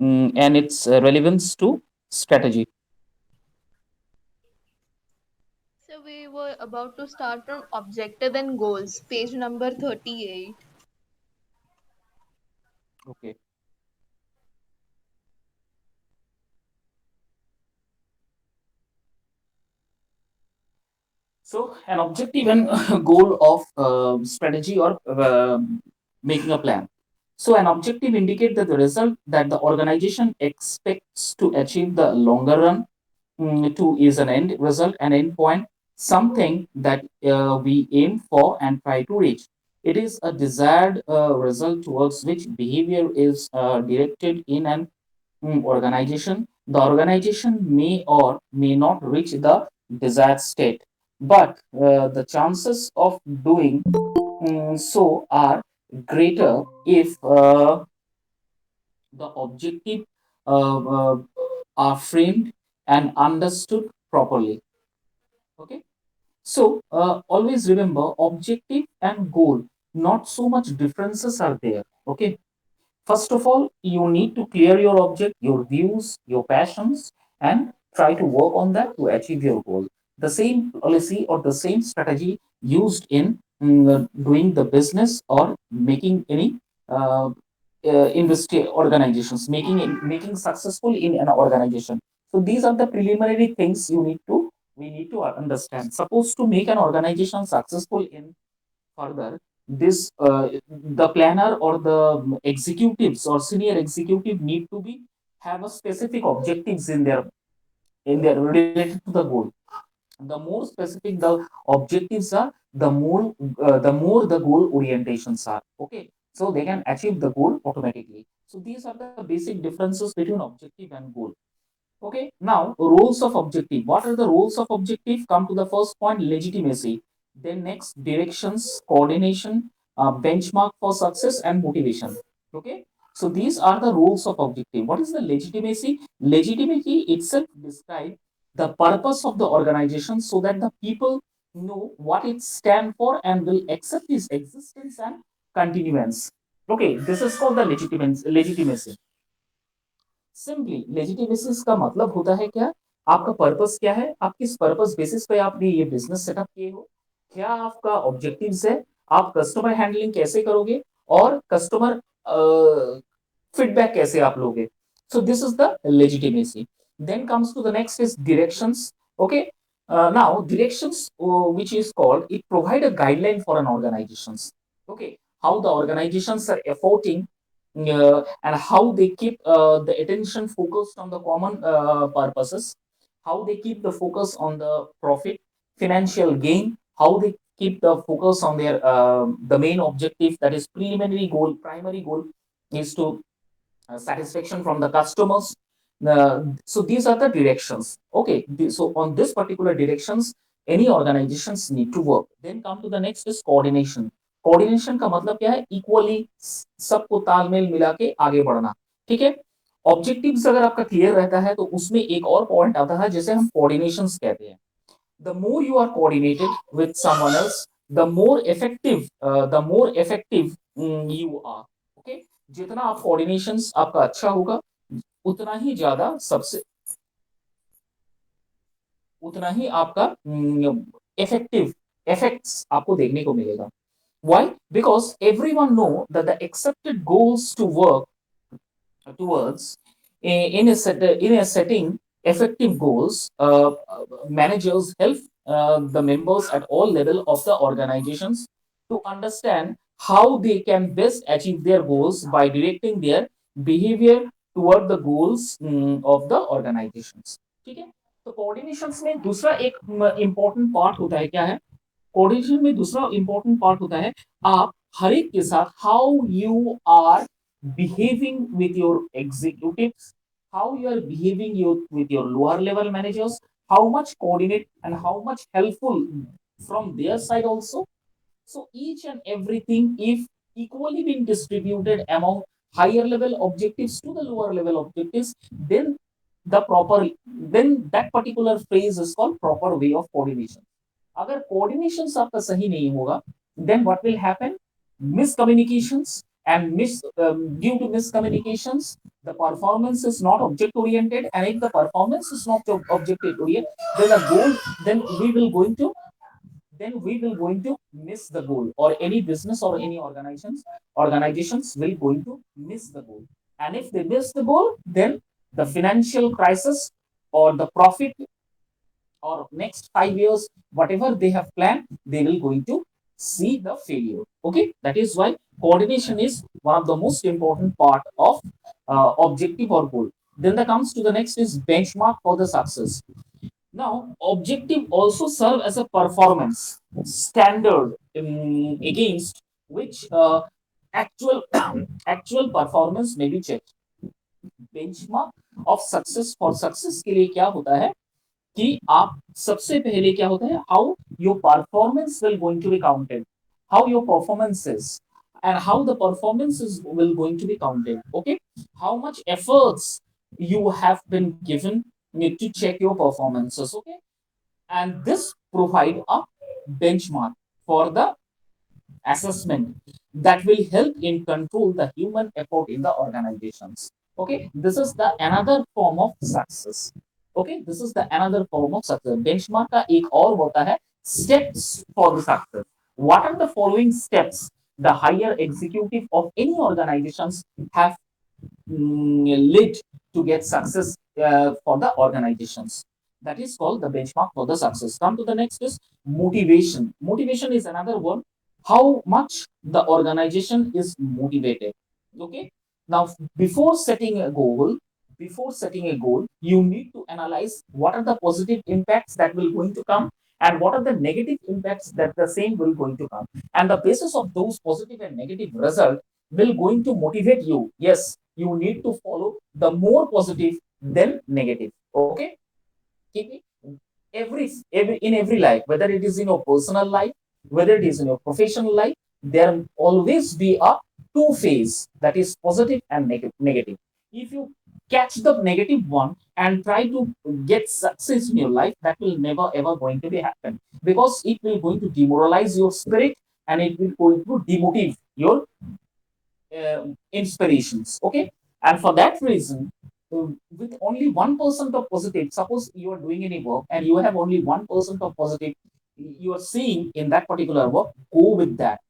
and its relevance to strategy. So we were about to start from objective and goals, page number 38. Okay. So, an objective and goal of strategy or making a plan. So, an objective indicates that the result that the organization expects to achieve the longer run. To is an end result, an end point, something that we aim for and try to reach. It is a desired result towards which behavior is directed in an organization. The organization may or may not reach the desired state, but the chances of doing so are greater if the objective are framed and understood properly. Okay, so always remember objective and goal, not so much differences are there. Okay, first of all, you need to clear your object, your views, your passions, and try to work on that to achieve your goal. The same policy or the same strategy used in doing the business or making any industry organizations, making successful in an organization. So these are the preliminary things we need to understand. Suppose to make an organization successful in further, this the planner or the executives or senior executive need to be have a specific objectives in their related to the goal. The more specific the objectives are, the more the goal orientations are. Okay, so they can achieve the goal automatically. So these are the basic differences between objective and goal. Okay, now roles of objective. What are the roles of objective? Come to the first point, legitimacy. Then next, directions, coordination, benchmark for success, and motivation. Okay, so these are the roles of objective. What is the legitimacy? Legitimacy itself describes the purpose of the organization so that the people know what it stands for and will accept its existence and continuance. Okay, this is called the legitimacy. Simply legitimacies का मतलब होता है क्या, आपका purpose क्या है, आप किस पर्पस बेसिस पे आपने ये बिजनेस सेटअप किए हो, क्या आपका ऑब्जेक्टिव्स है, आप कस्टमर हैंडलिंग कैसे करोगे और कस्टमर फीडबैक कैसे आप लोगे. So this is the legitimacy. Then comes to the next is directions. Okay, now directions, which is called, it provide a guideline for an organizations. Okay, how the organizations are efforting and how they keep the attention focused on the common purposes, how they keep the focus on the profit, financial gain, how they keep the focus on their the main objective, that is preliminary goal, primary goal is to satisfaction from the customers. So these are the directions. Okay, so on this particular directions, any organizations need to work. Then come to the next is coordination. Coordination का मतलब क्या है, equally सबको तालमेल मिला के आगे बढ़ना. ठीक है, ऑब्जेक्टिव्स अगर आपका क्लियर रहता है तो उसमें एक और पॉइंट आता है जिसे हम कोऑर्डिनेशंस कहते हैं. The more you are coordinated with someone else, the more effective you are. Okay, जितना आप कोऑर्डिनेशन आपका अच्छा होगा, उतना ही ज्यादा सबसे उतना ही आपका इफेक्टिव इफेक्ट्स आपको देखने को मिलेगा. Why? Because everyone know that the accepted goals to work towards in a setting effective goals, managers help the members at all level of the organizations to understand how they can best achieve their goals by directing their behavior toward the goals of the organizations. ठीक है, तो coordinations में दूसरा एक important part होता है, क्या है, कोऑर्डिनेशन में दूसरा इंपॉर्टेंट पार्ट होता है, आप हर एक के साथ how you are behaving with your executives, how you are behaving with your lower level managers, how much coordinate and how much helpful from their side also. So each and everything, if equally being distributed among higher level objectives to the lower level objectives, then the proper then that particular phrase is called proper way of coordination. अगर coordination आपका सही नहीं होगा, then what will happen, miscommunications, and due to miscommunications, the performance is not object oriented, and if the performance is not object oriented, then the goal, then we will going to miss the goal, or any business or any organizations will going to miss the goal. And if they miss the goal, then the financial crisis or the profit or next 5 years, whatever they have planned, they will going to see the failure. Okay, that is why coordination is one of the most important part of objective or goal. Then the comes to the next is benchmark for the success. Now, objective also serve as a performance standard against which actual actual performance may be checked. Benchmark of success for success के लिए क्या होता है कि आप सबसे पहले क्या होता है, how your performance will going to be counted, how your performance is, and how the performances will going to be counted. Okay, how much efforts you have been given need to check your performances. Okay, and this provide a benchmark for the assessment that will help in control the human effort in the organizations. Okay, this is the another form of success. Okay, this is the another form of success. Benchmark का एक और होता है steps for the success. What are the following steps the higher executive of any organizations have lead to get success for the organizations? That is called the benchmark for the success. Come to the next is motivation. Motivation is another one, how much the organization is motivated. Okay, now before setting a goal, you need to analyze what are the positive impacts that will going to come, and what are the negative impacts that the same will going to come, and the basis of those positive and negative result will going to motivate you. Yes, you need to follow the more positive than negative. Okay, keep it every in every life, whether it is in your personal life, whether it is in your professional life, there will always be a two phase, that is positive and negative. If you catch the negative one and try to get success in your life, that will never ever going to be happen, because it will going to demoralize your spirit, and it will going to demotivate your inspirations. Okay, and for that reason, with only 1% of positive, suppose you are doing any work and you have only 1% of positive you are seeing in that particular work, go with that.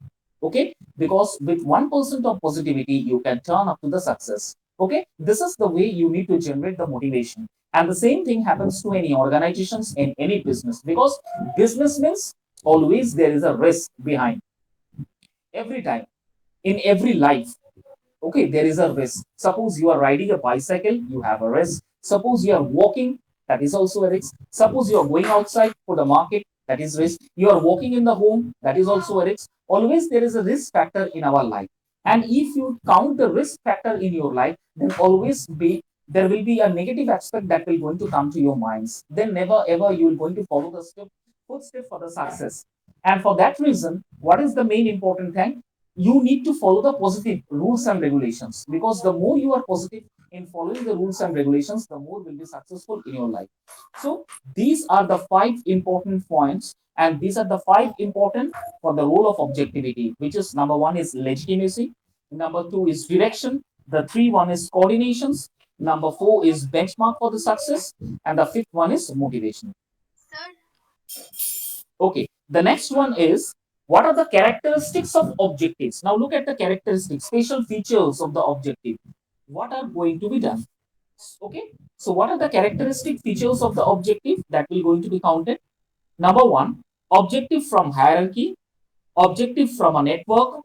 Okay, because with 1% of positivity you can turn up to the success. Okay, this is the way you need to generate the motivation. And the same thing happens to any organizations in any business, because business means always there is a risk behind every time in every life. Okay, there is a risk. Suppose you are riding a bicycle, you have a risk. Suppose you are walking, that is also a risk. Suppose you are going outside for the market, that is risk. You are walking in the home, that is also a risk. Always there is a risk factor in our life, and if you count the risk factor in your life, then always be there will be a negative aspect that will going to come to your minds. Then never ever you will going to follow the footstep for the success. And for that reason, what is the main important thing? You need to follow the positive rules and regulations, because the more you are positive in following the rules and regulations, the more will be successful in your life. So these are the five important points, and these are the five important for the role of objectivity, which is number one is legitimacy, number two is direction, the three one is coordinations, number four is benchmark for the success, and the fifth one is motivation. Sir, Okay, the next one is what are the characteristics of objectives? Now look at the characteristics, special features of the objective. What are going to be done? Okay, so what are the characteristic features of the objective that will going to be counted? Number one, objective from hierarchy, objective from a network.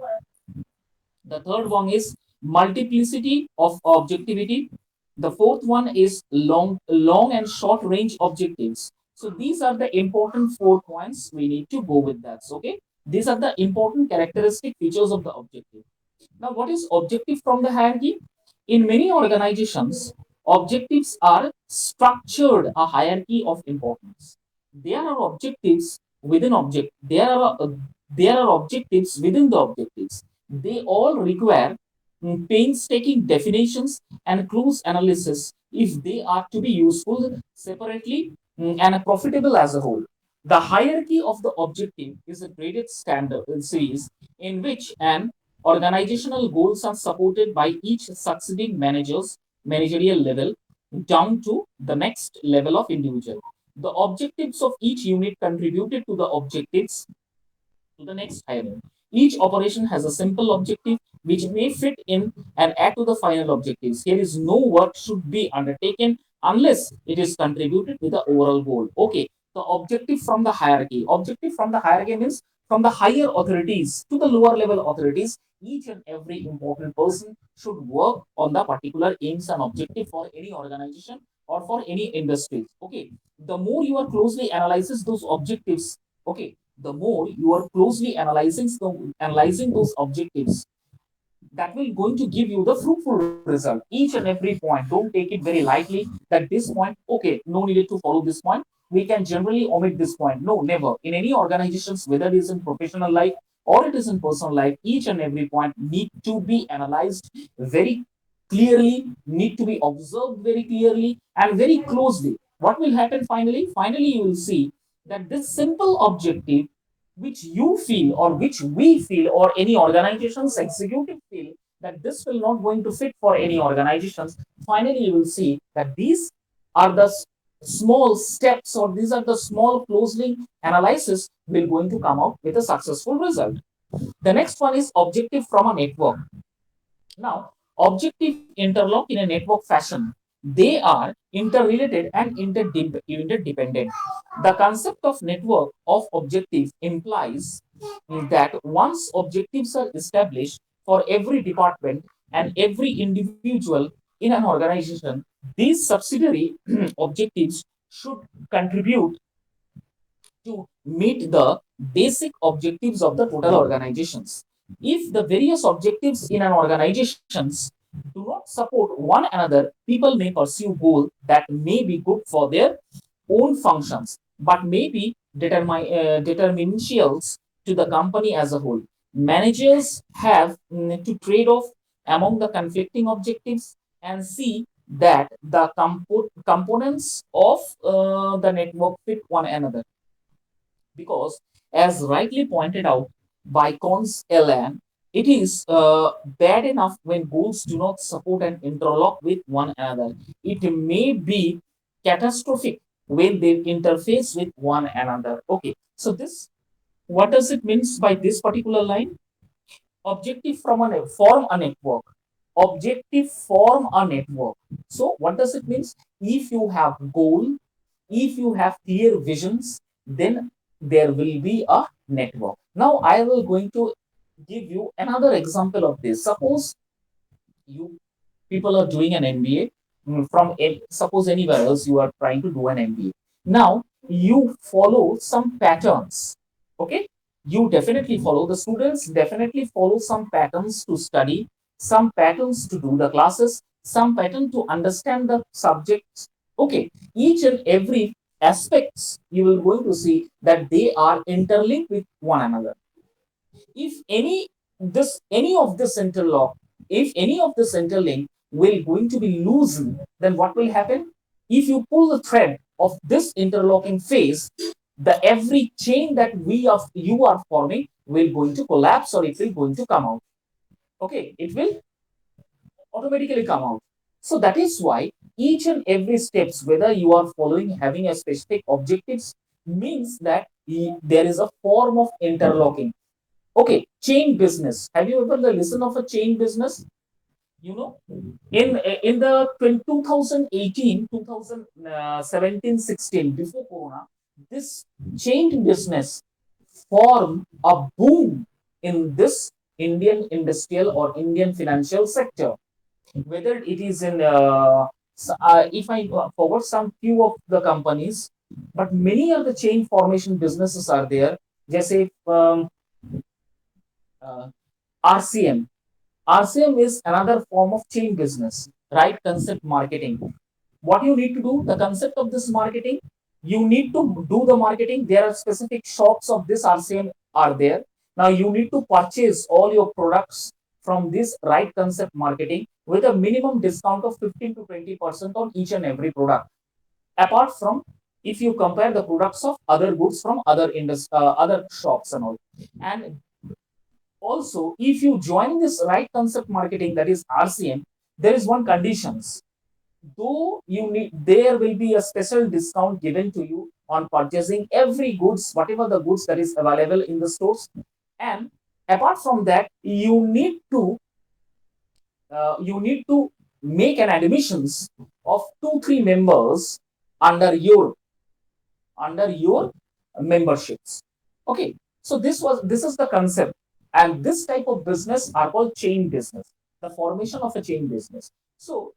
The third one is multiplicity of objectivity. The fourth one is long and short range objectives. So these are the important 4 points we need to go with that. Okay, these are the important characteristic features of the objective. Now, what is objective from the hierarchy? In many organizations, objectives are structured a hierarchy of importance. There are objectives within object. There are objectives within the objectives. They all require painstaking definitions and close analysis if they are to be useful separately and profitable as a whole. The hierarchy of the objective is a graded standard series in which an Organizational goals are supported by each succeeding manager's managerial level down to the next level of individual. The objectives of each unit contributed to the objectives to the next higher. Each operation has a simple objective which may fit in and add to the final objectives. Here is no work should be undertaken unless it is contributed with the overall goal. Okay, the objective from the hierarchy. Objective from the hierarchy means from the higher authorities to the lower level authorities. Each and every important person should work on the particular aims and objective for any organization or for any industry. Okay, the more you are closely analyzes those objectives, okay, the more you are closely analyzing those objectives, that will going to give you the fruitful result each and every point. Don't take it very lightly that this point, okay, no needed to follow this point, we can generally omit this point. No, never. In any organizations, whether it is in professional life or it is in personal life, each and every point need to be analyzed very clearly, need to be observed very clearly and very closely. What will happen finally? Finally you will see that this simple objective which you feel or which we feel or any organization's executive feel that this will not going to fit for any organizations, finally you will see that these are the small steps or these are the small closely analysis will going to come out with a successful result. The next one is objective from a network. Now, objective interlock in a network fashion. They are interrelated and interdependent. The concept of network of objectives implies that once objectives are established for every department and every individual in an organization, these subsidiary objectives should contribute to meet the basic objectives of the total organizations. If the various objectives in an organizations do not support one another, people may pursue goals that may be good for their own functions, but may be determinatials to the company as a whole. Managers have to trade off among the conflicting objectives and see that the components of the network fit one another, because, as rightly pointed out by Cons Elan, it is bad enough when goals do not support and interlock with one another. It may be catastrophic when they interface with one another. Okay, so this, what does it mean by this particular line? Objective from a form a network. Objective form a network. So what does it mean? If you have goal, if you have clear visions, then there will be a network. Now I will going to give you another example of this. Suppose you people are doing an MBA from suppose anywhere else you are trying to do an MBA. Now you follow some patterns. Okay, you definitely follow, the students definitely follow some patterns to study, some patterns to do the classes, some pattern to understand the subjects. Okay, each and every aspects you will going to see that they are interlinked with one another. If any of this interlock, if any of this interlink will going to be loosened, then what will happen? If you pull the thread of this interlocking phase, the every chain that we of you are forming will going to collapse or it will going to come out. Okay, it will automatically come out. So that is why each and every steps, whether you are following having a specific objectives, means that there is a form of interlocking. Okay, chain business. Have you ever listened of a chain business? You know, in the 2018, 2017, 16, before Corona, this chain business formed a boom in this Indian industrial or Indian financial sector. Whether it is in, if I forgot some few of the companies, but many of the chain formation businesses are there. Just say uh, RCM. RCM is another form of chain business, right? Concept marketing. What you need to do, the concept of this marketing, you need to do the marketing. There are specific shops of this RCM are there. Now you need to purchase all your products from this right concept marketing with a minimum discount of 15 to 20% on each and every product. Apart from, if you compare the products of other goods from other other shops and all. And Also, if you join this right concept marketing, that is RCM, there is one conditions. Though you need, there will be a special discount given to you on purchasing every goods, whatever the goods that is available in the stores. And apart from that, you need to make an admissions of 2 3 members under your under your memberships. Okay, so this is the concept, and this type of business are called chain business, the formation of a chain business. So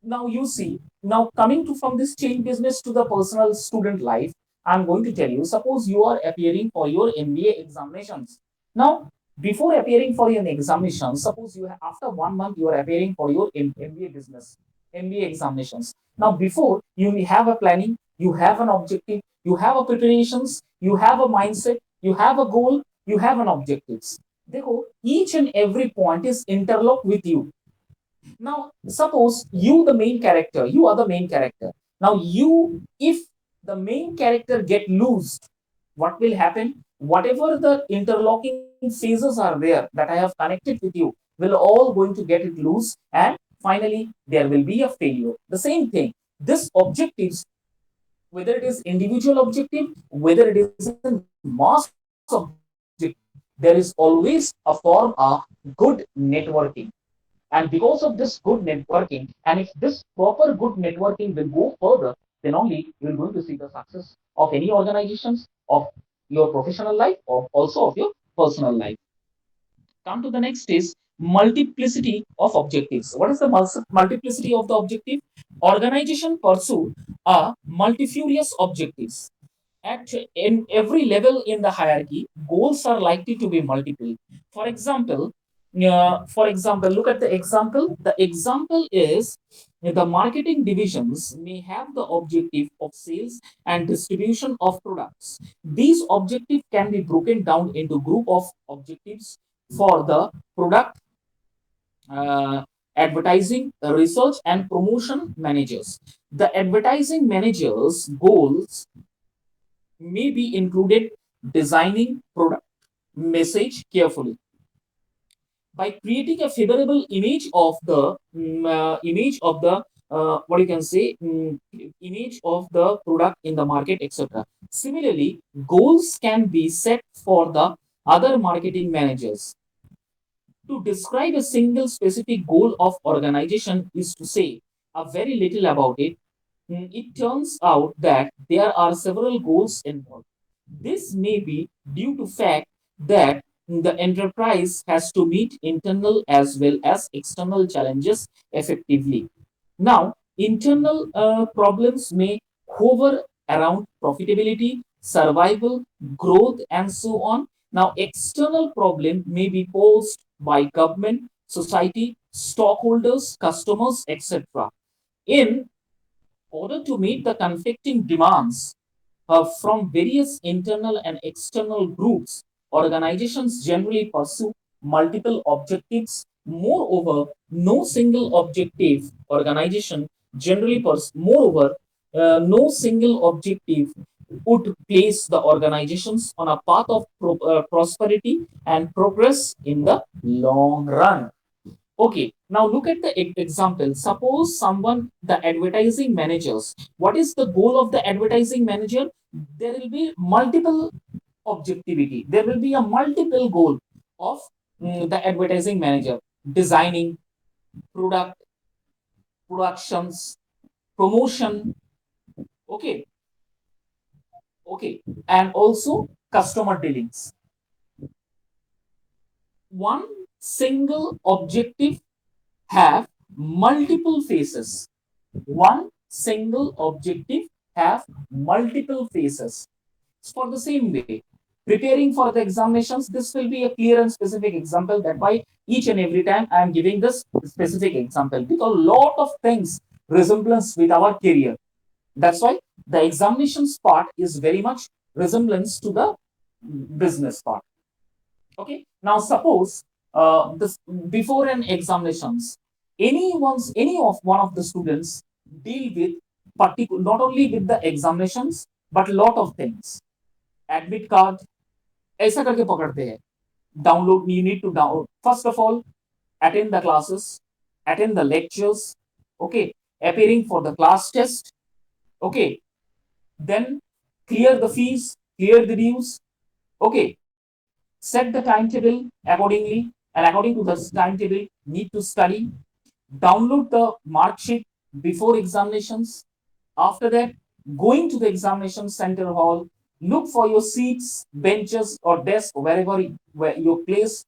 now you see, now coming to from this chain business to the personal student life, I'm going to tell you, suppose you are appearing for your MBA examinations. Now, before appearing for your examination, suppose after 1 month you are appearing for your MBA business, MBA examinations. Now, before you have a planning, you have an objective, you have a preparations, you have a mindset, you have a goal, you have an objectives. Dekho, each and every point is interlocked with you. Now, suppose you are the main character. Now, if the main character get loosed, what will happen? Whatever the interlocking phases are there that I have connected with you will all going to get it loose, and finally there will be a failure. The same thing. This objectives, whether it is individual objective, whether it is a mass objective, there is always a form of good networking. And because of this good networking, and if this proper good networking will go further, then only you're going to see the success of any organizations, of your professional life, or also of your personal life. Come to the next is multiplicity of objectives. What is the multiplicity of the objective? Organization pursue a multifarious objectives. In every level in the hierarchy, goals are likely to be multiple. For example, look at the example. The example is the marketing divisions may have the objective of sales and distribution of products. These objectives can be broken down into group of objectives for the product, uh, advertising, research, and promotion managers. The advertising managers' goals may be included designing product message carefully by creating a favorable image of the what you can say image of the product in the market, etc. Similarly, goals can be set for the other marketing managers. To describe a single specific goal of organization is to say a very little about it. It turns out that there are several goals involved. This may be due to fact that the enterprise has to meet internal as well as external challenges effectively. Now, internal problems may hover around profitability, survival, growth, and so on. Now, external problem may be posed by government, society, stockholders, customers, etc. In order to meet the conflicting demands from various internal and external groups, organizations generally pursue multiple objectives. Moreover, no single objective organization generally moreover, no single objective would place the organizations on a path of prosperity and progress in the long run. Okay, now look at the example. Suppose someone, the advertising managers, what is the goal of the advertising manager? There will be multiple objectivity. There will be a multiple goal of the advertising manager. Designing, product, productions, promotion, okay, okay, and also customer dealings. One single objective have multiple phases. One single objective have multiple phases. For the same way, preparing for the examinations, this will be a clear and specific example. That why each and every time I am giving this specific example, because a lot of things resemblance with our career. That's why the examinations part is very much resemblance to the business part. Okay. Now suppose this before an examinations, any of one of the students deal with particular, not only with the examinations but lot of things. Admit card ऐसा करके पकड़ते हैं. Download, you need to download, first of all, attend the classes, attend the lectures, okay, appearing for the class test, okay, then clear the fees, clear the dues, okay, set the timetable accordingly, and according to the timetable, need to study, download the mark sheet before examinations. After that, going to the examination center hall, look for your seats, benches, or desk wherever where your place,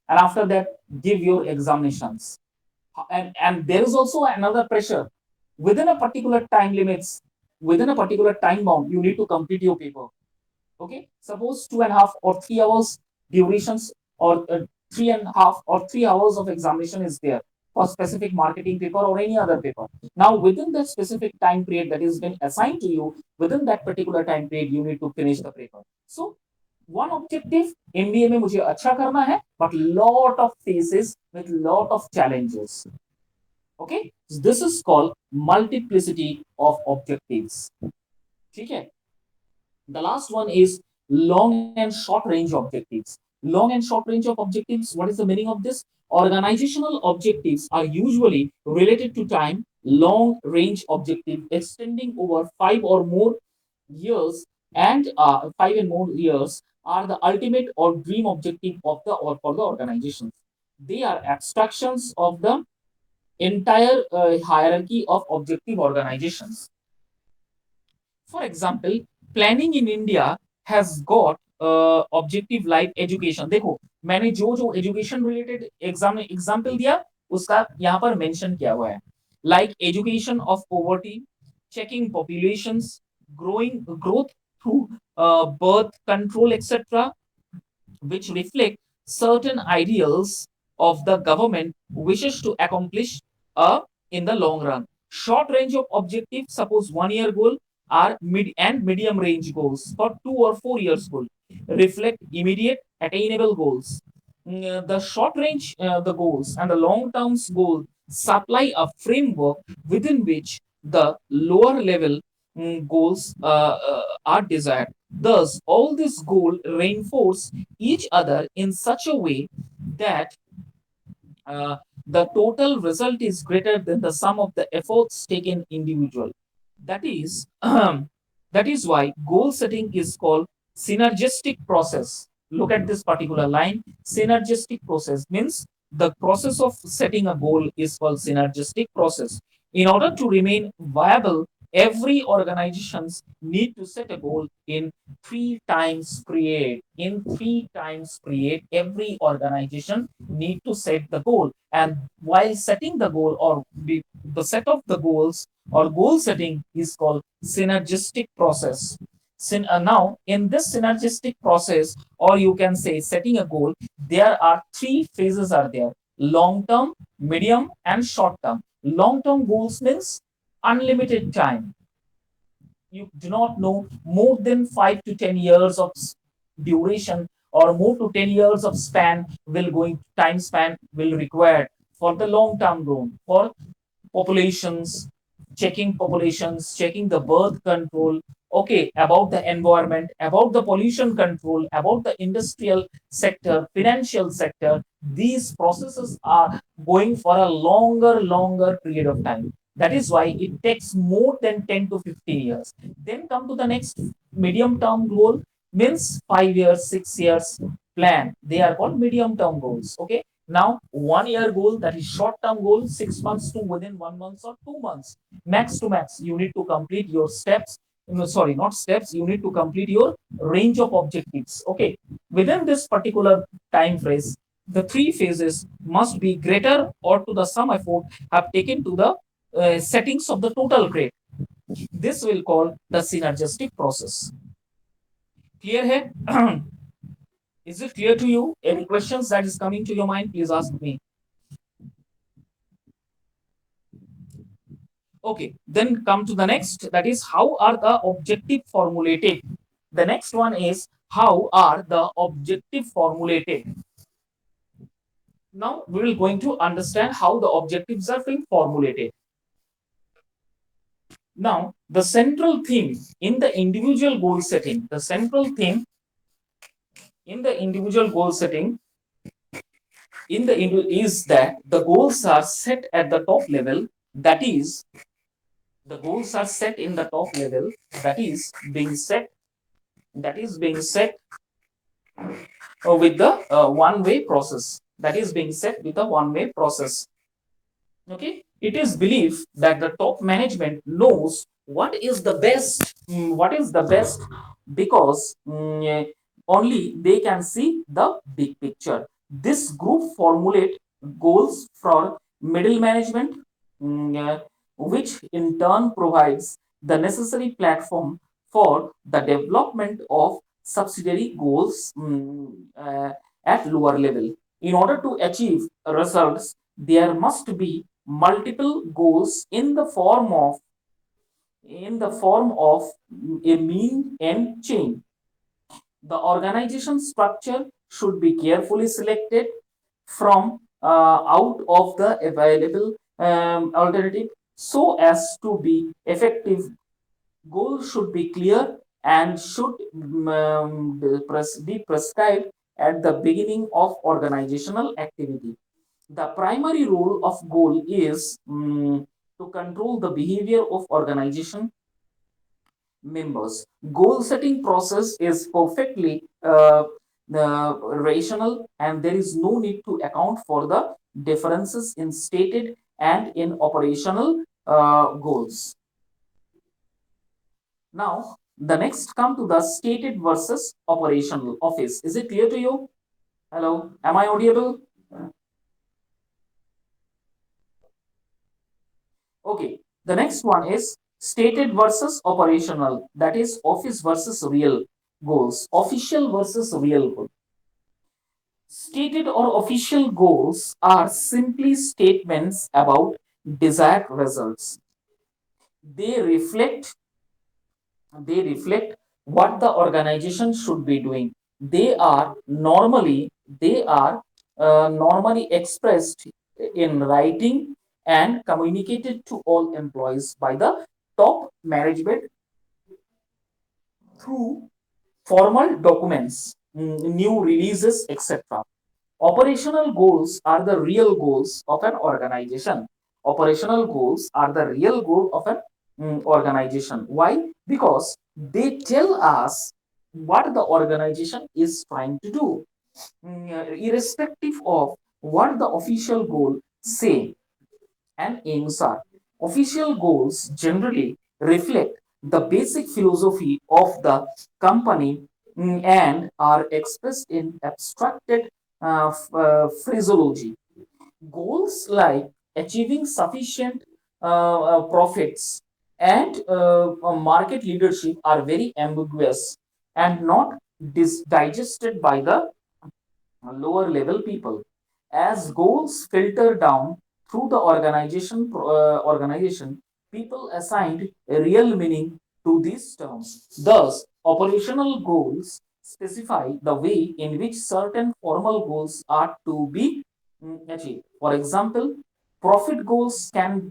and after that, give your examinations. And there is also another pressure within a particular time limits, within a particular time bound. You need to complete your paper. Okay, suppose 2.5 or 3 hours durations, or 3.5 or 3 hours of examination is there for specific marketing paper or any other paper. Now within that specific time period that is been assigned to you, within that particular time period you need to finish the paper. So one objective, MBA में मुझे अच्छा करना है, but lot of phases with lot of challenges. Okay, so this is called multiplicity of objectives. ठीक है. The last one is long and short range objectives. Long and short range of objectives, what is the meaning of this? Organizational objectives are usually related to time. Long range objective extending over 5 or more years, and 5 and more years are the ultimate or dream objective of the or for the organizations. They are abstractions of the entire hierarchy of objective organizations. For example, planning in India has got objective like education. देखो, मैंने जो जो education related example दिया उसका यहाँ पर mention किया हुआ है. Like education of poverty, checking populations, growing growth through birth control, etc., which reflect certain ideals of the government wishes to accomplish in the long run. Short range of objectives, suppose 1 year goal, are mid and medium range goals for 2 or 4 years goal, reflect immediate attainable goals. The short range the goals and the long term goal supply a framework within which the lower level goals are desired. Thus, all these goals reinforce each other in such a way that uh, the total result is greater than the sum of the efforts taken individual. That is, that is why goal setting is called synergistic process. Look at this particular line. Synergistic process means the process of setting a goal is called synergistic process. In order to remain viable, every organizations need to set a goal in 3 times period. In 3 times period, every organization need to set the goal. And while setting the goal, or the set of the goals or goal setting is called synergistic process. Now, in this synergistic process, or you can say setting a goal, there are 3 phases are there: long term, medium, and short term. Long term goals means unlimited time. You do not know, more than 5 to 10 years of duration, or more to 10 years of span will going time span will require for the long term goal, for populations, checking the birth control, okay, about the environment, about the pollution control, about the industrial sector, financial sector. These processes are going for a longer period of time. That is why it takes more than 10 to 15 years. Then come to the next medium term goal, means 5 years, 6 years plan. They are called medium term goals. Okay. Now, 1 year goal, that is short term goal, 6 months to within 1 month or 2 months. Max to max, you need to complete your steps. No, sorry, not steps. You need to complete your range of objectives. Okay. Within this particular time phrase, the 3 phases must be greater or to the sum effort have taken to the settings of the total grade. This will call the synergistic process. Clear hai? Is it clear to you? Any questions that is coming to your mind, please ask me. Okay, then come to the next, that is how are the objective formulated. The next one is how are the objective formulated. Now we will going to understand how the objectives are being formulated. Now the central theme in the individual goal setting, the central theme in the individual goal setting in the is that the goals are set at the top level, that is the goals are set in the top level, that is being set, with the one way process, that is being set with a one way process. Okay, it is believed that the top management knows what is the best, because only they can see the big picture. This group formulate goals for middle management, which in turn provides the necessary platform for the development of subsidiary goals, at lower level. In order to achieve results, there must be multiple goals in the form of a mean and chain. The organization structure should be carefully selected from out of the available alternative so as to be effective. Goals should be clear and should be prescribed at the beginning of organizational activity. The primary role of goal is to control the behavior of organization members. Goal setting process is perfectly rational, and there is no need to account for the differences in stated and in operational goals. Now, the next come to the stated versus operational office. Is it clear to you? Hello, am I audible? Okay, the next one is stated versus operational, that is office versus real goals, official versus real goal. Stated or official goals are simply statements about desired results. They reflect they reflect what the organization should be doing. They are normally expressed in writing and communicated to all employees by the top management through formal documents, new releases, etc. Operational goals are the real goals of an organization. Operational goals are the real goal of an organization. Why? Because they tell us what the organization is trying to do, irrespective of what the official goal say and aims are. Official goals generally reflect the basic philosophy of the company, and are expressed in abstracted phraseology. Goals like achieving sufficient profits and market leadership are very ambiguous and not digested by the lower level people. As goals filter down through the organization, people assigned a real meaning to these terms. Thus, operational goals specify the way in which certain formal goals are to be achieved. For example, profit goals can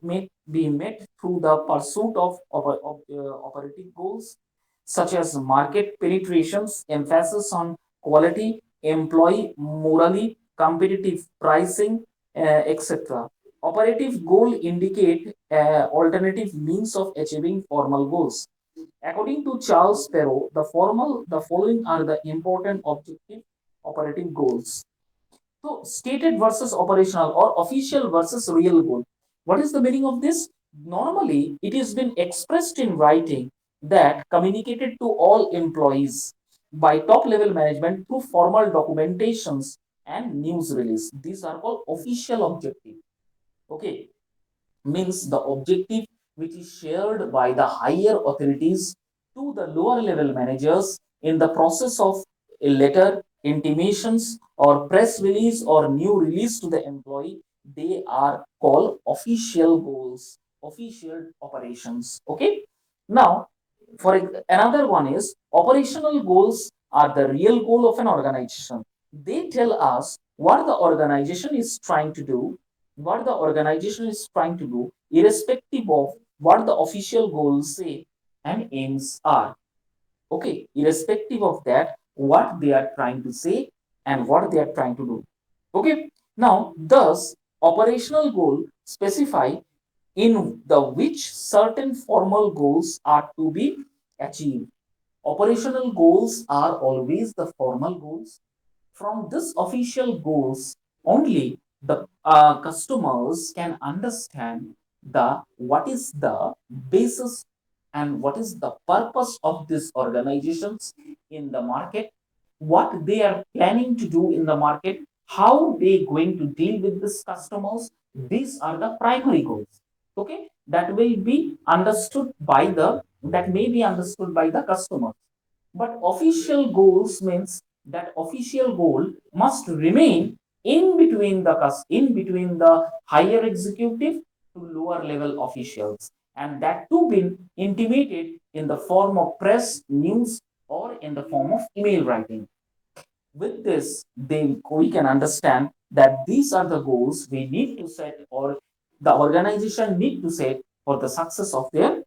be met through the pursuit of operative goals such as market penetrations, emphasis on quality, employee morally, competitive pricing, etc. Operative goal indicate alternative means of achieving formal goals. According to Charles Perrow, the following are the important objective operative goals. So, stated versus operational or official versus real goal. What is the meaning of this? Normally, it has been expressed in writing that communicated to all employees by top level management through formal documentations and news release. These are called official objectives. Okay, means the objective which is shared by the higher authorities to the lower level managers in the process of a letter, intimations, or press release or new release to the employee. They are called official goals, official operations. Okay, now for another one is operational goals are the real goal of an organization. They tell us what the organization is trying to do, irrespective of what the official goals say and aims are. Okay, irrespective of that, what they are trying to say and what they are trying to do. Okay, Now, thus, operational goal specify in the which certain formal goals are to be achieved. Operational goals are always the formal goals. From this official goals only the customers can understand the what is the basis and what is the purpose of these organizations in the market, what they are planning to do in the market, how they going to deal with these customers. These are the primary goals. Okay, that will be understood by the that may be understood by the customer. But official goals means that official goal must remain in between the higher executive to lower level officials, and that too been intimated in the form of press, news, or in the form of email writing. With this, we can understand that these are the goals we need to set, or the organization need to set for the success of their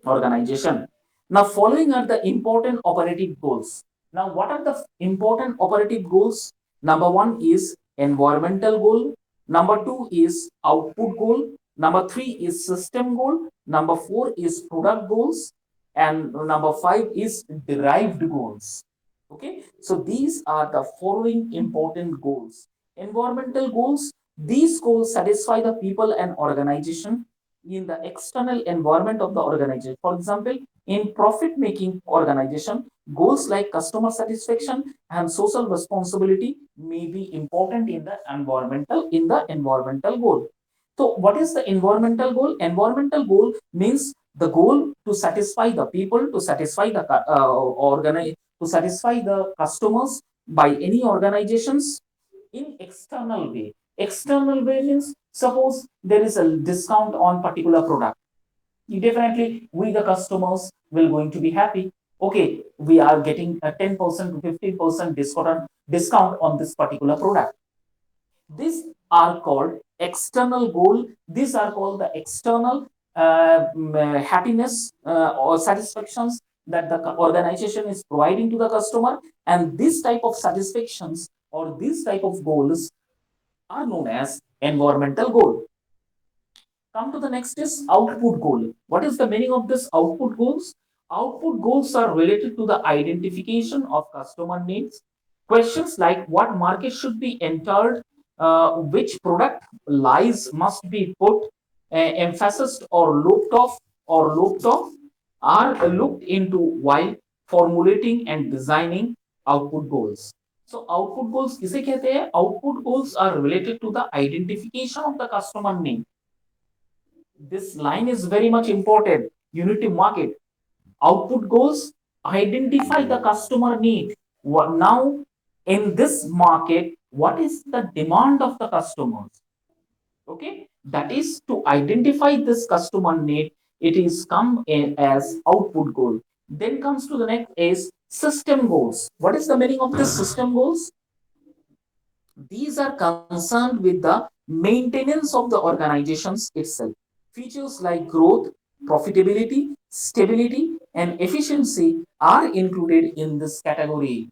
organization. Now, following are the important operative goals. Now, what are the important operative goals? Number one is environmental goal. Number two is output goal. Number three is system goal. Number four is product goals. And number five is derived goals. Okay, so these are the following important goals. Environmental goals, these goals satisfy the people and organization in the external environment of the organization. For example, in profit making organization, goals like customer satisfaction and social responsibility may be important in the environmental goal. So what is the environmental goal? Environmental goal means the goal to satisfy the people, to satisfy the to satisfy the customers by any organizations in external way. External way means suppose there is a discount on particular product. Definitely, we the customers will going to be happy. Okay, we are getting a 10% to 15% discount on this particular product. These are called external goal. These are called the external happiness or satisfactions that the organization is providing to the customer, and this type of satisfactions or these type of goals are known as environmental goal. Come to the next is output goal. What is the meaning of this output goals? Output goals are related to the identification of customer needs. Questions like what market should be entered, which product lies must be put, emphasis or looked off are looked into while formulating and designing output goals. So output goals किसे कहते हैं? Output goals are related to the identification of the customer need. This line is very much important. You need to mark it. Output goals identify the customer need. Now, in this market, what is the demand of the customers? Okay, that is to identify this customer need. It is come in as output goal. Then comes to the next is system goals. What is the meaning of this system goals? These are concerned with the maintenance of the organizations itself. Features like growth, profitability, stability, and efficiency are included in this category.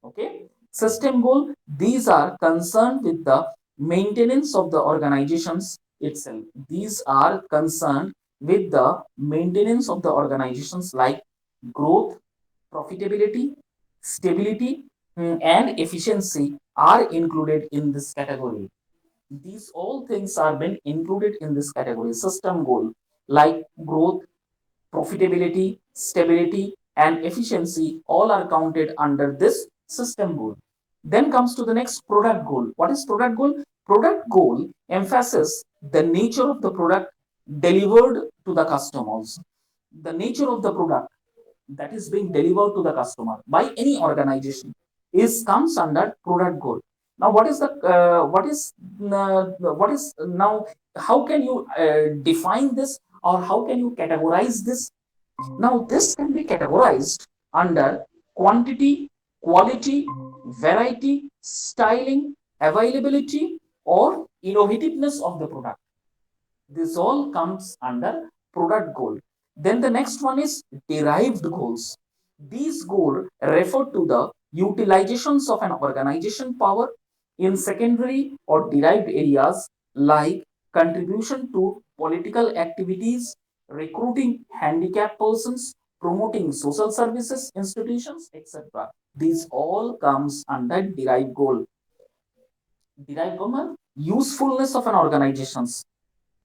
Okay. System goal, these are concerned with the maintenance of the organizations itself. These are concerned with the maintenance of the organizations like growth, profitability, stability, and efficiency are included in this category. These all things are been included in this category. System goal like growth, profitability, stability, and efficiency all are counted under this system goal. Then comes to the next product goal. What is product goal? Product goal emphasizes the nature of the product delivered to the customers. The nature of the product that is being delivered to the customer by any organization is comes under product goal. Now, what is now? How can you define this, or how can you categorize this? Now, this can be categorized under quantity, quality, variety, styling, availability, or innovativeness of the product. This all comes under product goal. Then the next one is derived goals. These goals refer to the utilizations of an organization power, in secondary or derived areas like contribution to political activities, recruiting handicapped persons, promoting social services institutions, etc. These all comes under derived goal. Derived goal means usefulness of an organization's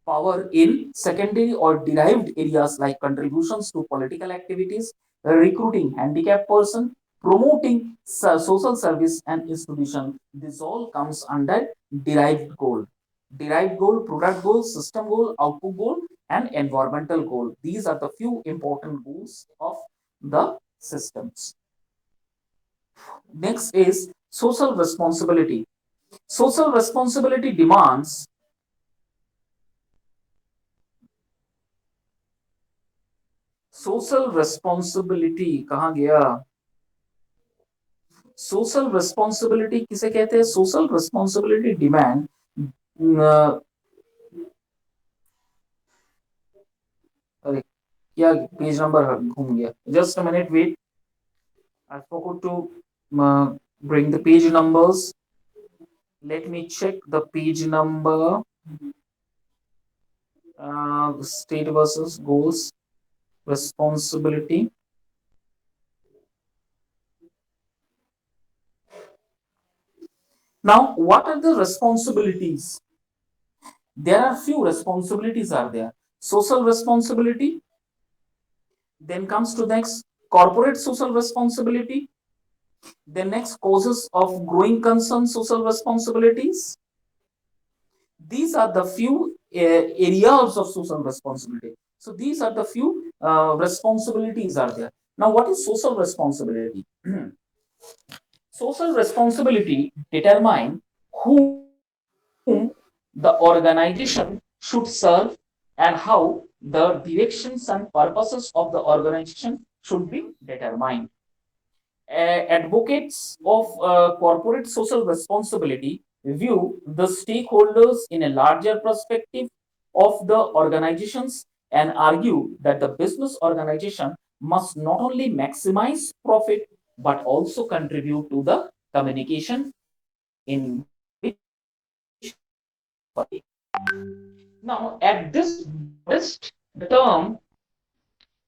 power in secondary or derived areas like contributions to political activities, recruiting handicapped person, promoting social service and institution. This all comes under derived goal. Derived goal, product goal, system goal, output goal, and environmental goal. These are the few important goals of the systems. Next is social responsibility. Social responsibility demands social responsibility कहाँ गया social responsibility किसे कहते हैं social responsibility demand अरे क्या page number घूम गया just a minute wait I forgot to bring the page numbers let me check the page number state versus goals responsibility now what are the responsibilities there are few responsibilities are there social responsibility then comes to next corporate social responsibility then next causes of growing concern social responsibilities these are the few areas of social responsibility so these are the few responsibilities are there now what is social responsibility social responsibility determine whom the organization should serve and how the directions and purposes of the organization should be determined. Advocates of corporate social responsibility view the stakeholders in a larger perspective of the organizations and argue that the business organization must not only maximize profit but also contribute to the communication in which it participates. Now, at this broadest, the term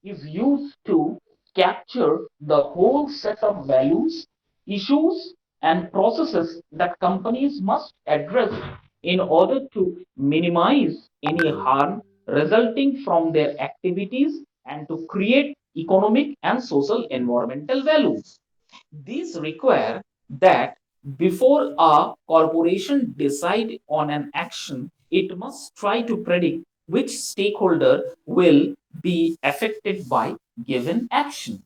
is used to capture the whole set of values, issues, and processes that companies must address in order to minimize any harm resulting from their activities and to create economic and social environmental values. These require that before a corporation decide on an action, it must try to predict which stakeholder will be affected by given action.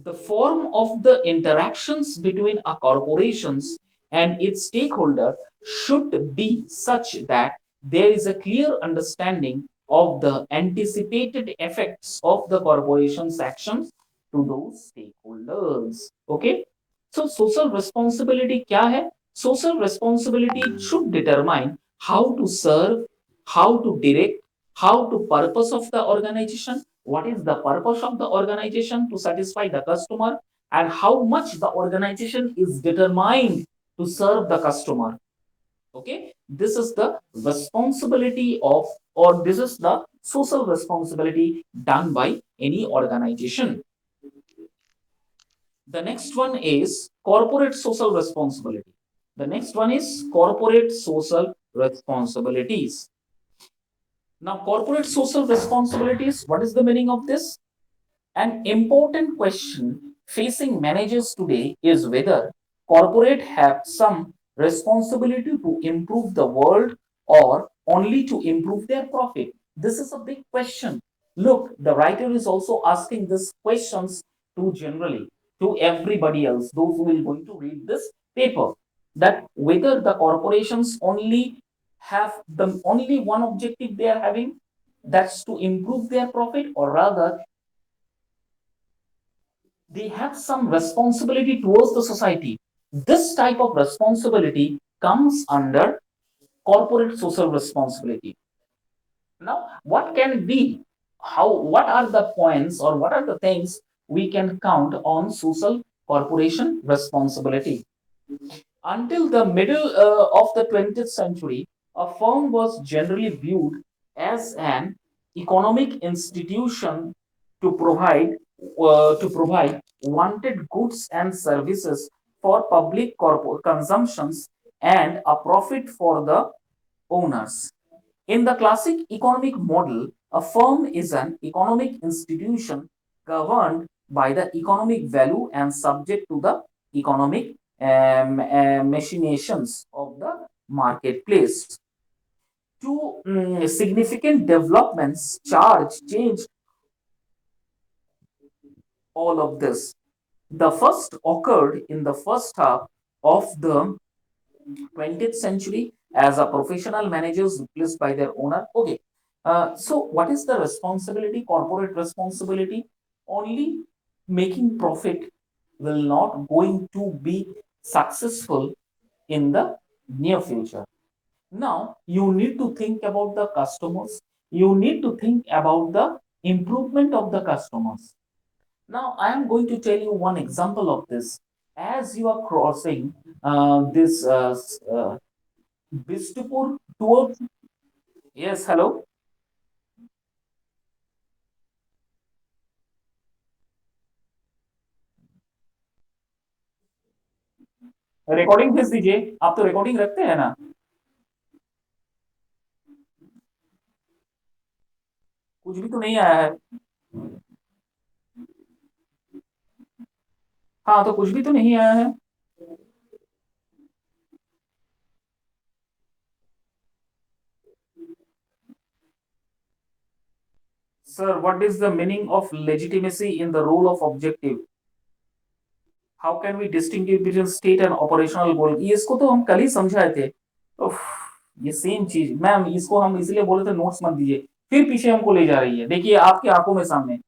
The form of the interactions between a corporations and its stakeholder should be such that there is a clear understanding of the anticipated effects of the corporation's actions to those stakeholders. Okay? So social responsibility क्या है? Social responsibility should determine how to serve, how to direct, how to purpose of the organization, what is the purpose of the organization to satisfy the customer, and how much the organization is determined to serve the customer. Okay, this is the responsibility of, or this is the social responsibility done by any organization. The next one is corporate social responsibility. The next one is corporate social responsibilities. Now, corporate social responsibilities, what is the meaning of this? An important question facing managers today is whether corporate have some responsibility to improve the world or only to improve their profit. This is a big question. Look, the writer is also asking these questions to generally to everybody else, those who will going to read this paper, that whether the corporations only have the only one objective they are having, that's to improve their profit, or rather they have some responsibility towards the society. This type of responsibility comes under corporate social responsibility. Now, what can be, how, what are the points or what are the things we can count on social corporation responsibility? Until the middle of the 20th century, a firm was generally viewed as an economic institution to provide wanted goods and services for public consumptions and a profit for the owners. In the classic economic model, a firm is an economic institution governed by the economic value and subject to the economic machinations of the marketplace. Two significant developments changed all of this. The first occurred in the first half of the 20th century as a professional managers replaced by their owner. Okay. So what is the responsibility, corporate responsibility? Only making profit will not going to be successful in the near future. Now you need to think about the customers. You need to think about the improvement of the customers. Now I am going to tell you one example of this. As you are crossing this Bistupur towards, yes, hello, recording भेज दीजिए, आप तो recording रखते हैं ना, कुछ भी तो नहीं आया है। हाँ, तो कुछ भी तो नहीं आया है। Sir, what is the meaning of legitimacy in the role of objective? How can we distinguish between state and operational goal? ये इसको तो हम कल ही समझाए थे। उफ, ये सेम चीज मैम, इसको हम इसलिए बोले थे नोट्स मत दीजिए, फिर पीछे हमको ले जा रही है। देखिए आपकी आंखों में सामने,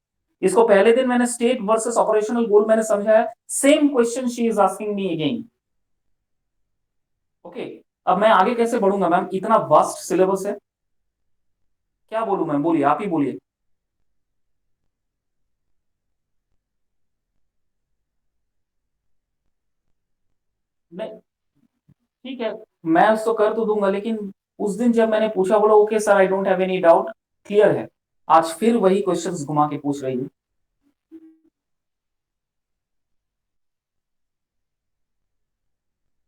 इसको पहले दिन मैंने स्टेट वर्सेस ऑपरेशनल गोल मैंने समझाया, same question she is asking me again. Okay, अब मैं आगे कैसे बढ़ूंगा मैम, इतना वास्ट सिलेबस है। क्या बोलूं मैम, बोलिए, आप ही बोलिए। नहीं, ठीक है, मैं उसको कर तो दूंगा, लेकिन उस दिन जब मैंने पूछा, बोला okay sir, I don't have any doubt, clear है। आज फिर वही क्वेश्चंस घुमा के पूछ रही है।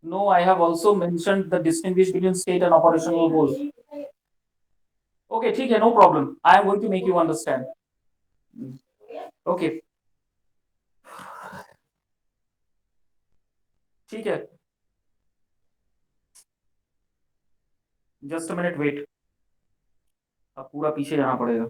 No, I have also mentioned the distinguish between state and operational goal. Okay, ठीक है, no problem, I am going to make you understand. Okay, ठीक है, जस्ट अ मिनट वेट, अब पूरा पीछे जाना पड़ेगा।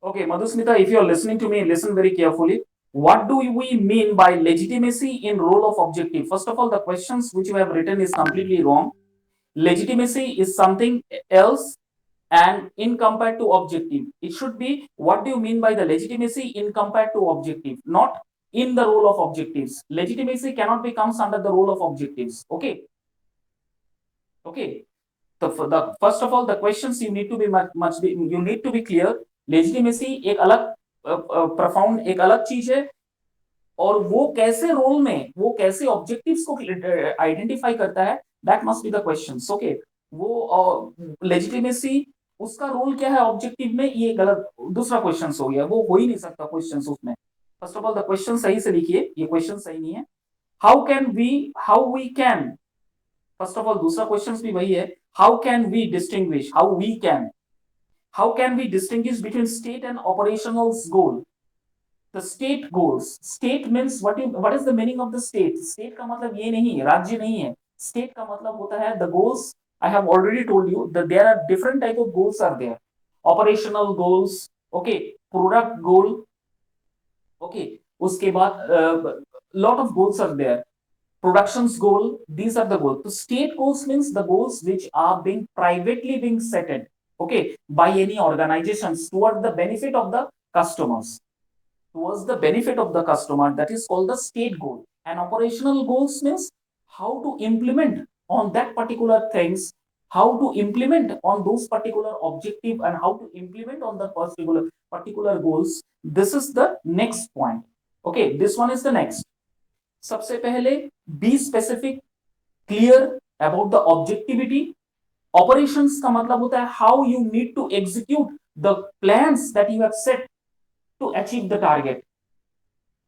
Okay, Madhusmita, if you are listening to me, listen very carefully. What do we mean by legitimacy in role of objective? First of all, the questions which you have written is completely wrong. Legitimacy is something else, and in compared to objective, it should be what do you mean by the legitimacy in compared to objective, not in the role of objectives. Legitimacy cannot be comes under the role of objectives. Okay, okay. The first of all, the questions you need to be you need to be clear. Legitimacy एक अलग profound एक अलग चीज है, और वो कैसे role में, वो कैसे ऑब्जेक्टिव्स को आइडेंटिफाई करता है, that must be the question. Okay, वो लेजिटिमेसी उसका रोल क्या है ऑब्जेक्टिव में, ये गलत दूसरा क्वेश्चन हो गया, वो हो ही नहीं सकता क्वेश्चन उसमें। First of all the question सही से लिखिए, ये क्वेश्चन सही नहीं है। How we can, first of all दूसरा क्वेश्चन भी वही है, how can we distinguish, how can we distinguish between state and operational goal? The state goals, state means what is the meaning of the state? State का मतलब ये नहीं है, राज्य नहीं है। State का मतलब होता है the goals, I have already told you that there are different type of goals are there, operational goals, okay, product goal, okay, उसके बाद lot of goals are there, productions goal, these are the goals. The state goals means the goals which are being privately being set, okay, by any organizations toward the benefit of the customers, towards the benefit of the customer. That is called the state goal. And operational goals means how to implement on that particular things, how to implement on those particular objective, and how to implement on the particular goals. This is the next point. Okay, this one is the next. सबसे पहले be specific, clear about the objectivity. Operations का मतलब होता है how you need to execute the plans that you have set to achieve the target.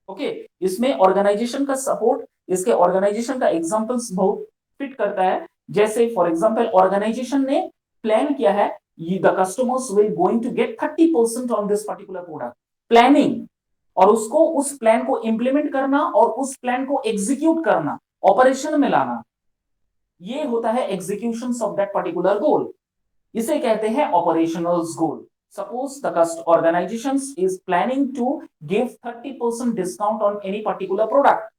Okay, इसमें organisation का support, इसके organisation का एग्जांपल्स बहुत फिट करता है. जैसे फॉर एग्जांपल ऑर्गेनाइजेशन ने प्लान किया है the customers will going to get 30% on this particular product. Planning, और उसको उस प्लान को इंप्लीमेंट करना और उस प्लान को एग्जीक्यूट करना, ऑपरेशन में लाना, ये होता है execution of that particular goal. इसे कहते हैं operational goal. Suppose the organization is planning to give 30% discount on any particular product.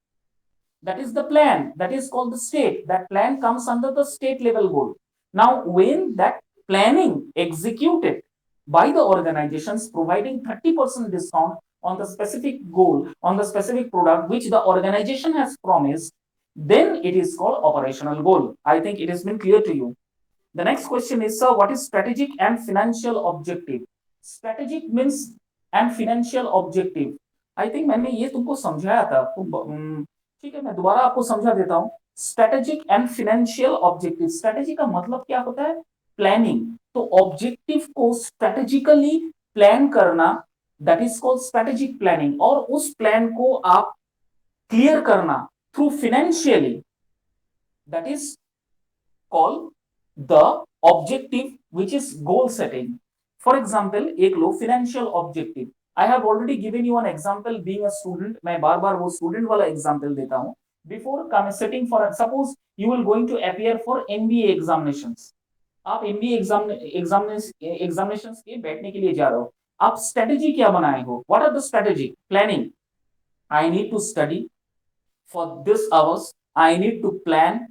That is the plan. That is called the state. That plan comes under the state level goal. Now, when that planning executed by the organizations providing 30% discount on the specific goal, on the specific product which the organization has promised, then it is called operational goal. I think it has been clear to you. The next question is, sir, what is strategic and financial objective? Strategic means and financial objective. I think मैंने ये तुमको समझाया था. ठीक है, मैं दोबारा आपको समझा देता हूँ. Strategic and financial objective. Strategy का मतलब क्या होता है? प्लानिंग. तो ऑब्जेक्टिव को स्ट्रेटेजिकली प्लान करना, that is called strategic planning. और उस प्लान को आप क्लियर करना through financially, that is called the objective, which is goal setting. For example, एक लो financial objective. I have already given you an example being a student. मैं बार बार वो student वाला example देता हूँ. Before setting for, suppose you will going to appear for MBA examinations. आप MBA examinations के बैठने के लिए जा रहे हो. आप strategy क्या बनाए हो? What are the strategy? Planning. I need to study for this hours. I need to plan.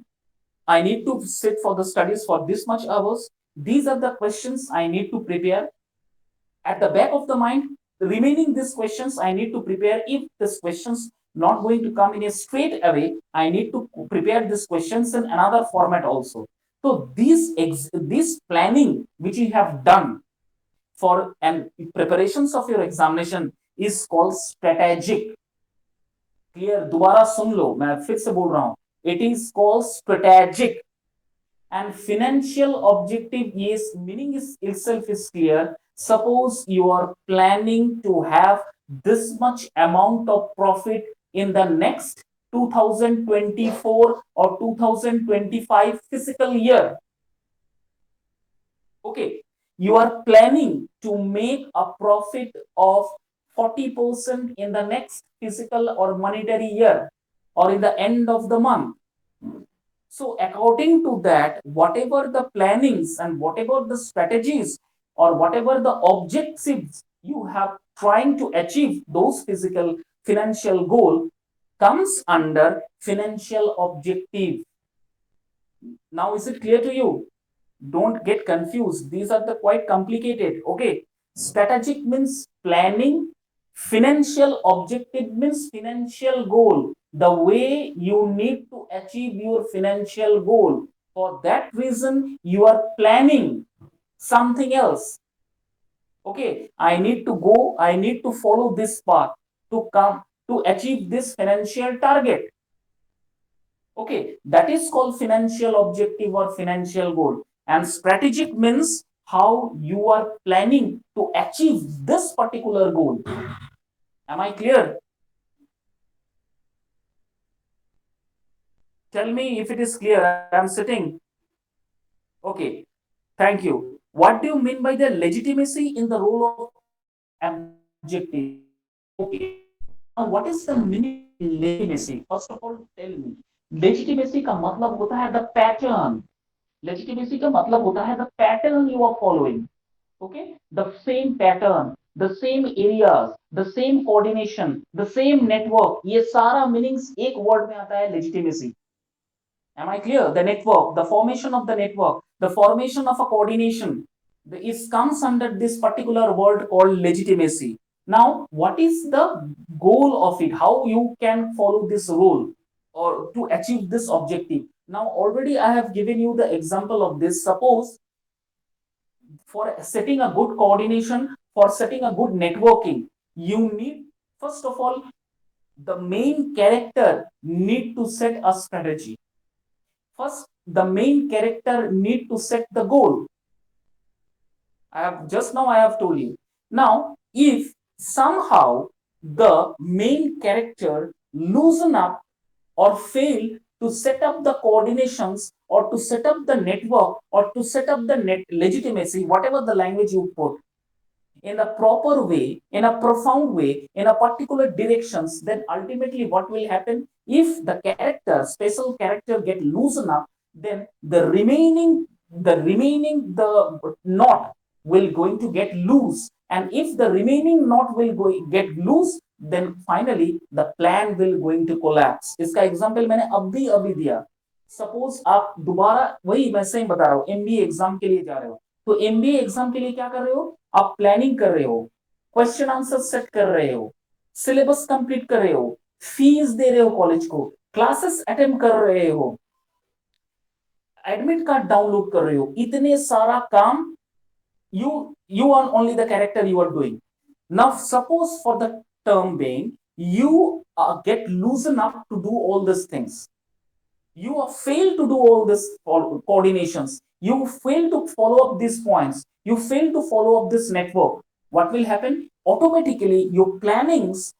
I need to sit for the studies for this much hours. These are the questions I need to prepare. At the back of the mind, remaining these questions I need to prepare. If these questions not going to come in a straight away, I need to prepare these questions in another format also. So this planning which you have done for and preparations of your examination is called strategic. Clear? दोबारा सुन लो, मैं फिर से बोल रहा हूं. It is called strategic. And financial objective is meaning is itself is clear. Suppose you are planning to have this much amount of profit in the next 2024 or 2025 fiscal year. Okay, you are planning to make a profit of 40% in the next fiscal or monetary year, or in the end of the month. So according to that, whatever the plannings and whatever the strategies or whatever the objectives you have trying to achieve those physical financial goal comes under financial objective. Now is it clear to you? Don't get confused. These are the quite complicated. Okay. Strategic means planning. Financial objective means financial goal. The way you need to achieve your financial goal. For that reason, you are planning something else. Okay. I need to go, I need to follow this path to come to achieve this financial target. Okay, that is called financial objective or financial goal. And strategic means how you are planning to achieve this particular goal. Am I clear? Tell me if it is clear. I am sitting. Okay, thank you. What do you mean by the legitimacy in the role of objective? Okay, now what is the meaning of legitimacy? First of all, tell me. Legitimacy का मतलब होता है the pattern. Legitimacy का मतलब होता है the pattern you are following. Okay, the same pattern. the same areas, the same coordination, the same network, ये सारा meanings एक word में आता है legitimacy. Am I clear? The network, the formation of the network, the formation of a coordination is comes under this particular word called legitimacy. Now, what is the goal of it? How you can follow this rule or to achieve this objective? Now, already I have given you the example of this. Suppose for setting a good coordination, for setting a good networking, you need first of all the main character need to set a strategy. First, the main character need to set the goal. I have told you. Now, if somehow the main character loosen up or fail to set up the coordinations or to set up the network or to set up the net legitimacy, whatever the language you put, in a proper way, in a profound way, in a particular directions, then ultimately what will happen? If the character, special character get loosened up, then the knot will going to get loose. And if the remaining knot will get loose, then finally the plan will going to collapse. इसका example मैंने अभी दिया. Suppose आप दोबारा वही मैं same बता रहा हूँ, एमबीए एग्जाम के लिए जा रहे हो, तो एमबीए एग्जाम के लिए क्या कर रहे हो? आप प्लानिंग कर रहे हो, क्वेश्चन आंसर सेट कर रहे हो, सिलेबस कंप्लीट कर रहे हो, फीस दे रहे हो कॉलेज को, क्लासेस अटेंड कर रहे हो, एडमिट कार्ड डाउनलोड कर रहे हो, इतने सारा काम you you are only the character you are doing. Now suppose for the term being you get loosened up to do all these things, you fail to do all this coordinations, you fail to follow up these points, you fail to follow up this network, what will happen? Automatically your plannings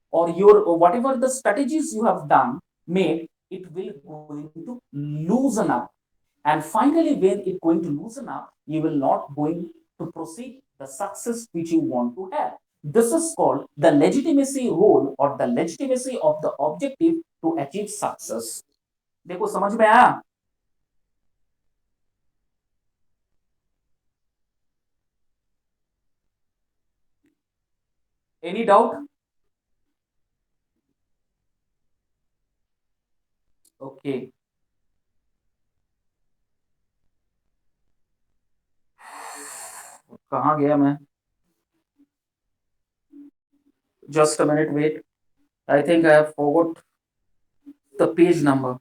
or your whatever the strategies you have done made, it will going to loosen up. And finally when it going to loosen up, you will not going to proceed the success which you want to have. This is called the legitimacy role or the legitimacy of the objective to achieve success. देखो समझ में आया? Any doubt? Okay. कहाँ गया मैं? Just a minute, wait. I think I have forgot the page number.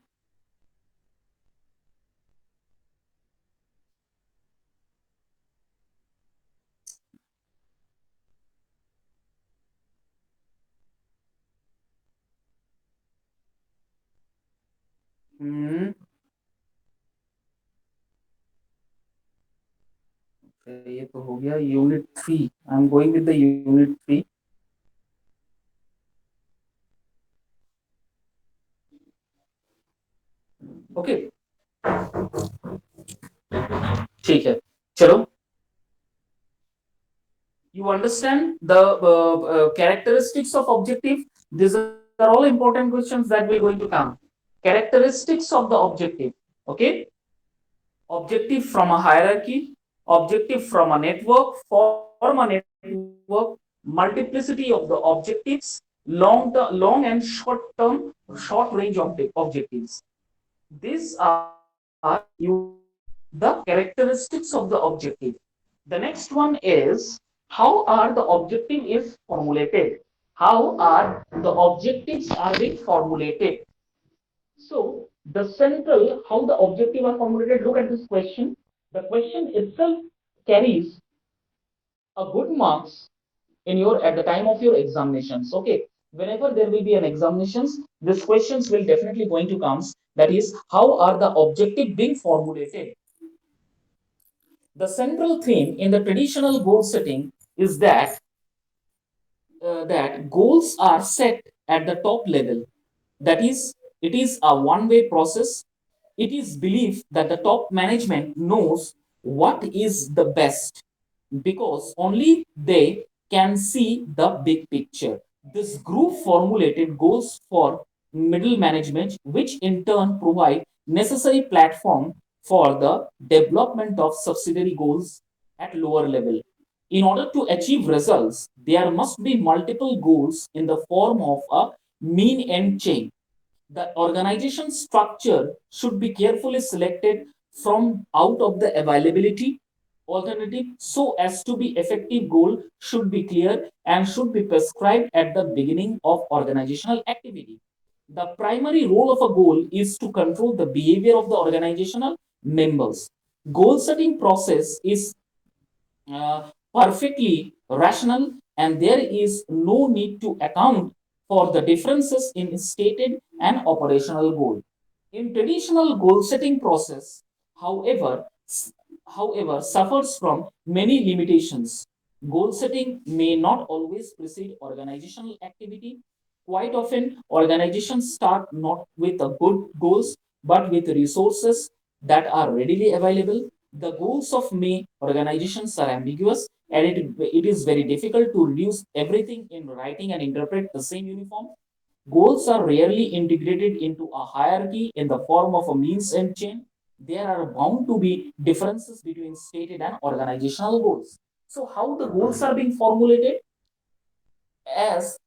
ये तो हो गया unit 3. I am going with the unit 3. Okay, ठीक है, चलो. You understand the characteristics of objective? These are all important questions that will going to come. Characteristics of the objective. Okay, objective from a hierarchy, objective from a network, form a network, multiplicity of the objectives, long and short term, short range of objectives. These are you the characteristics of the objective. The next one is how are the objective is formulated. How are the objectives are being formulated? So the central, how the objective are formulated, look at this question. The question itself carries a good marks in your at the time of your examinations. Okay. Whenever there will be an examinations, these questions will definitely going to come. That is, how are the objective being formulated? The central theme in the traditional goal setting is that goals are set at the top level. That is, it is a one-way process. It is believed that the top management knows what is the best because only they can see the big picture. This group formulated goals for middle management, which in turn provide necessary platform for the development of subsidiary goals at lower level. In order to achieve results, there must be multiple goals in the form of a mean end chain. The organization structure should be carefully selected from out of the availability alternative so as to be effective. Goal should be clear and should be prescribed at the beginning of organizational activity. The primary role of a goal is to control the behavior of the organizational members. Goal setting process is perfectly rational, and there is no need to account for the differences in stated and operational goal. In traditional goal setting process, however, suffers from many limitations. Goal setting may not always precede organizational activity. Quite often, organizations start not with a good goals but with resources that are readily available. The goals of many organizations are ambiguous, and it is very difficult to reduce everything in writing and interpret the same uniform. Goals are rarely integrated into a hierarchy in the form of a means and chain. There are bound to be differences between stated and organizational goals. So, how the goals are being formulated? As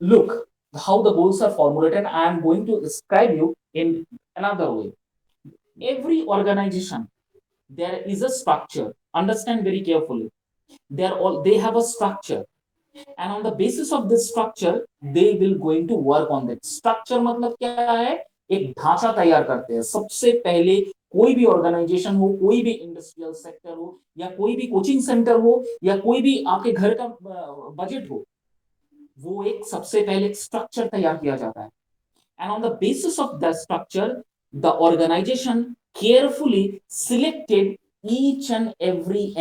look, how the goals are formulated, I am going to describe you in another way. Every organization, there is a structure. Understand very carefully. They have a structure, and on the basis of this structure they will going to work on that structure. मतलब क्या है? एक ढांचा तैयार करते हैं सबसे पहले. कोई भी ऑर्गेनाइजेशन हो, कोई भी इंडस्ट्रियल सेक्टर हो, या कोई भी कोचिंग सेंटर हो, या कोई भी आपके घर का बजट हो, वो एक सबसे पहले स्ट्रक्चर तैयार किया जाता है. And on the basis of the structure, the organization carefully selected each and every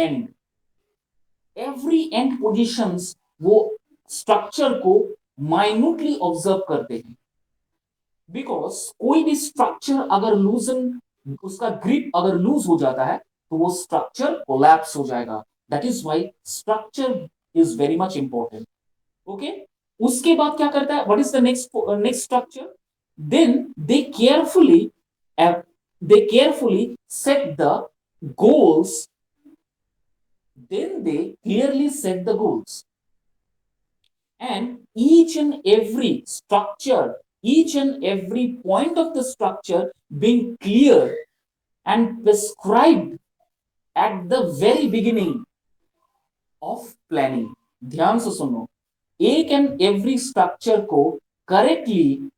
end positions. वो स्ट्रक्चर को माइन्यूटली ऑब्जर्व करते हैं. बिकॉज कोई भी स्ट्रक्चर अगर लूजन, उसका ग्रिप अगर लूज हो जाता है तो वो स्ट्रक्चर कोलैप्स हो जाएगा. That is why structure is very much important. Okay, उसके बाद क्या करता है? What is the next structure? Then carefully they carefully set the goals. Then they clearly set the goals. And each and every structure, each and every point of the structure being clear and prescribed at the very beginning of planning. ध्यान से सुनो, एक and every structure को correctly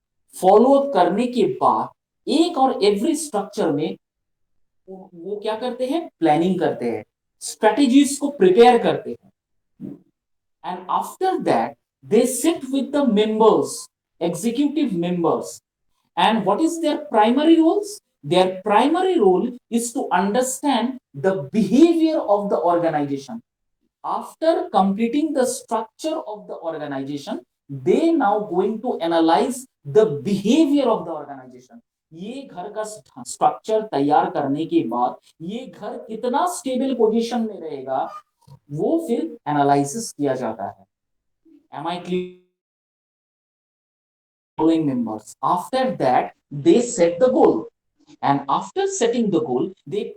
follow up करने के बाद एक और एवरी स्ट्रक्चर में वो क्या करते हैं? प्लानिंग करते हैं, स्ट्रेटेजीज को प्रिपेयर करते हैं. And after that, they sit with the members, executive members. And what is their primary roles? Their primary role is to understand the behavior of the organization. After completing the structure of the organization, they now going to analyze the behavior of the organization. ये घर का structure तैयार करने के बाद ये घर कितना स्टेबल पोजीशन में रहेगा, वो फिर एनालिसिस किया जाता है. Am I following members? After that, they set the goal, and after setting the goal, they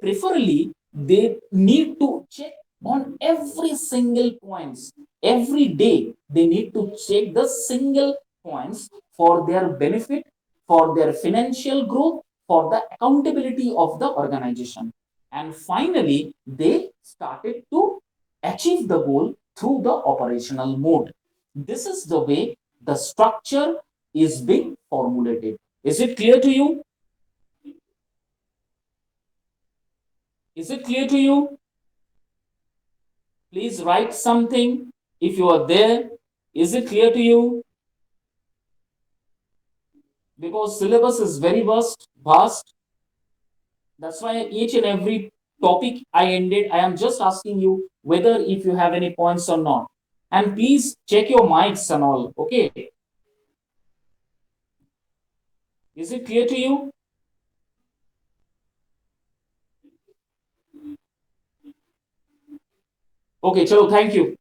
need to check on every single points. Every day, they need to check the single points for their benefit, for their financial growth, for the accountability of the organization. And finally, they started to achieve the goal through the operational mode. This is the way the structure is being formulated. Is it clear to you? Is it clear to you? Please write something if you are there. Is it clear to you? Because syllabus is very vast. That's why each and every topic I ended, I am just asking you whether if you have any points or not. And please check your mics and all. Okay. Is it clear to you? Okay, chalo, thank you.